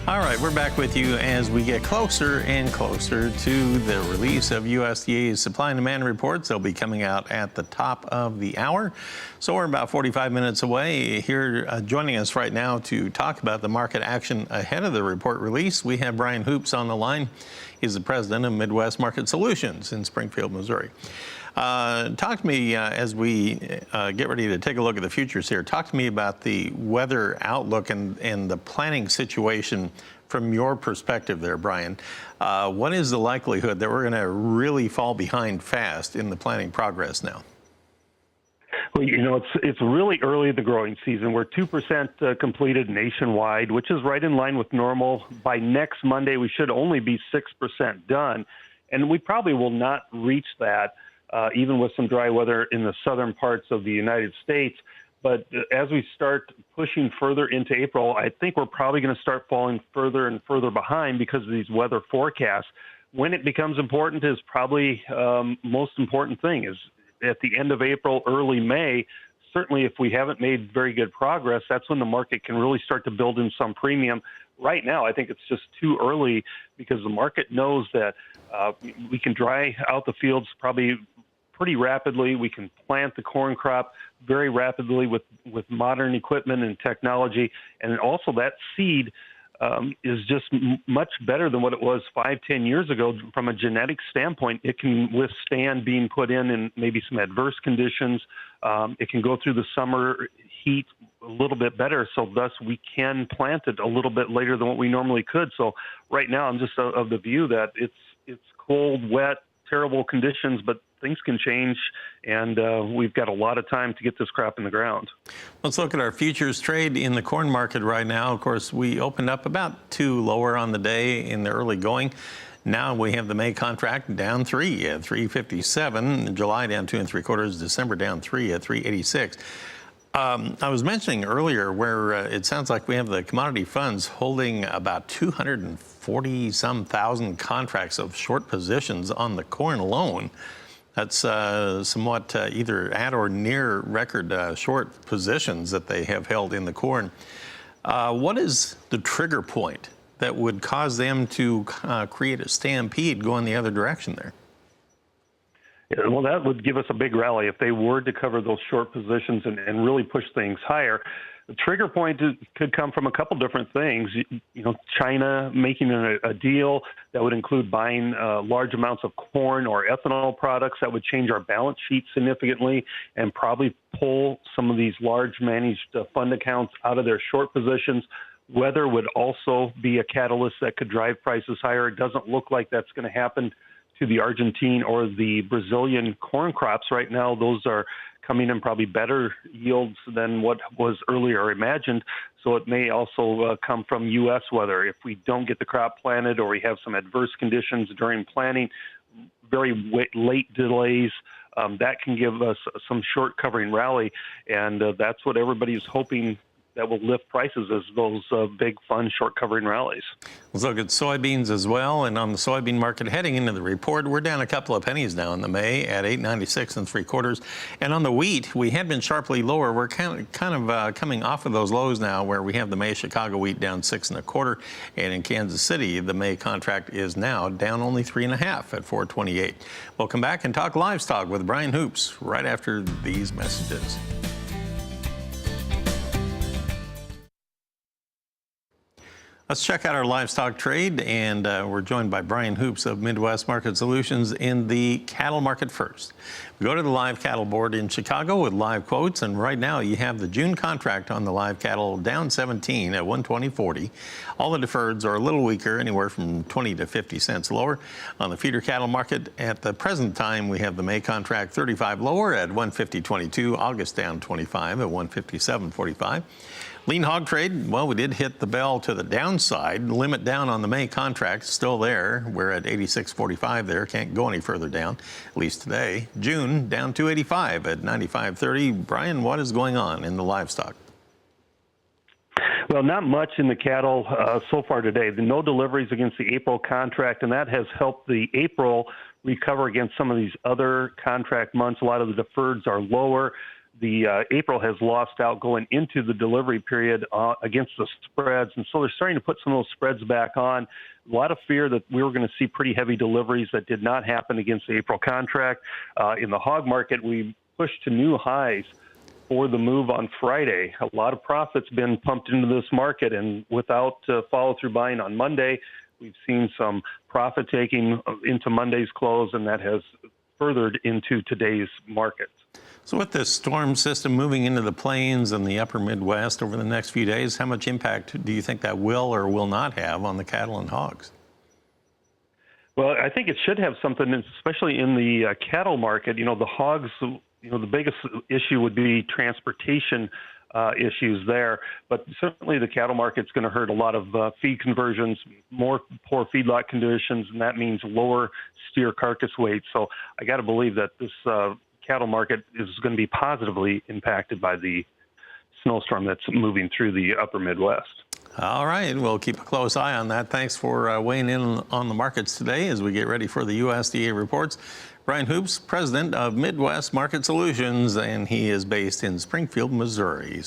All right, we're back with you as we get closer and closer to the release of USDA's supply and demand reports. They'll be coming out at the top of the hour. So we're about 45 minutes away. Here joining us right now to talk about the market action ahead of the report release, we have Brian Hoops on the line. He's the president of Midwest Market Solutions in Springfield, Missouri. Talk to me as we get ready to take a look at the futures here. Talk to me about the weather outlook and the planning situation from your perspective there, Brian. What is the likelihood that we're going to really fall behind fast in the planning progress now? Well, you know, it's really early in the growing season. We're 2% completed nationwide, which is right in line with normal. By next Monday, we should only be 6% done, and we probably will not reach that. Even with some dry weather in the southern parts of the United States. But as we start pushing further into April, I think we're probably going to start falling further and further behind because of these weather forecasts. When it becomes important is probably most important thing is at the end of April, early May. Certainly, if we haven't made very good progress, that's when the market can really start to build in some premium. Right now, I think it's just too early because the market knows that we can dry out the fields probably pretty rapidly. We can plant the corn crop very rapidly with modern equipment and technology. And also that seed is just much better than what it was 5-10 years ago from a genetic standpoint. It can withstand being put in maybe some adverse conditions. It can go through the summer heat a little bit better. So thus we can plant it a little bit later than what we normally could. So right now I'm just of the view that it's cold, wet, terrible conditions, but things can change, and we've got a lot of time to get this crop in the ground. Let's look at our futures trade in the corn market right now. Of course, we opened up about 2 lower on the day in the early going. Now we have the May contract down 3 at 357, July down 2 3/4, December down 3 at 386. I was mentioning earlier where it sounds like we have the commodity funds holding about 240-some thousand contracts of short positions on the corn alone. That's somewhat either at or near record short positions that they have held in the corn. What is the trigger point that would cause them to create a stampede going the other direction there? Yeah, well, that would give us a big rally if they were to cover those short positions and really push things higher. The trigger point could come from a couple different things. You know, China making a deal that would include buying large amounts of corn or ethanol products that would change our balance sheet significantly and probably pull some of these large managed fund accounts out of their short positions. Weather would also be a catalyst that could drive prices higher. It doesn't look like that's going to happen to the Argentine or the Brazilian corn crops right now. Those are coming in probably better yields than what was earlier imagined. So it may also come from U.S. weather. If we don't get the crop planted or we have some adverse conditions during planting, very late delays, that can give us some short covering rally. And that's what everybody's hoping that will lift prices as those big, fun, short covering rallies. Let's look at soybeans as well. And on the soybean market, heading into the report, we're down a couple of pennies now in the May at 8.96 3/4. And on the wheat, we had been sharply lower. We're kind of coming off of those lows now, where we have the May Chicago wheat down 6 1/4, and in Kansas City, the May contract is now down only 3.5 at 428. We'll come back and talk livestock with Brian Hoops right after these messages. Let's check out our livestock trade, and we're joined by Brian Hoops of Midwest Market Solutions in the cattle market first. We go to the live cattle board in Chicago with live quotes, and right now you have the June contract on the live cattle down 17 at 120.40. All the deferreds are a little weaker, anywhere from 20 to 50 cents lower. On the feeder cattle market at the present time, we have the May contract 35 lower at 150.22, August down 25 at 157.45. Lean hog trade, well, we did hit the bell to the downside. Limit down on the May contract, still there. We're at 86.45 there. Can't go any further down, at least today. June down 285 at 95.30. Brian, what is going on in the livestock? Well, not much in the cattle so far today. No deliveries against the April contract, and that has helped the April recover against some of these other contract months. A lot of the deferreds are lower. the April has lost out going into the delivery period against the spreads, and so they're starting to put some of those spreads back on. A lot of fear that we were going to see pretty heavy deliveries. That did not happen against the April contract. In the hog market, we pushed to new highs for the move on Friday. A lot of profits been pumped into this market, and without follow-through buying on Monday, we've seen some profit taking into Monday's close, and that has furthered into today's markets. So with this storm system moving into the plains and the upper Midwest over the next few days, how much impact do you think that will or will not have on the cattle and hogs? Well, I think it should have something, especially in the cattle market. The hogs, the biggest issue would be transportation issues there. But certainly the cattle market's going to hurt a lot of feed conversions, more poor feedlot conditions, and that means lower steer carcass weight. So I got to believe that this cattle market is going to be positively impacted by the snowstorm that's moving through the upper Midwest. All right, we'll keep a close eye on that. Thanks for weighing in on the markets today as we get ready for the USDA reports. Brian Hoops, president of Midwest Market Solutions, and he is based in Springfield, Missouri.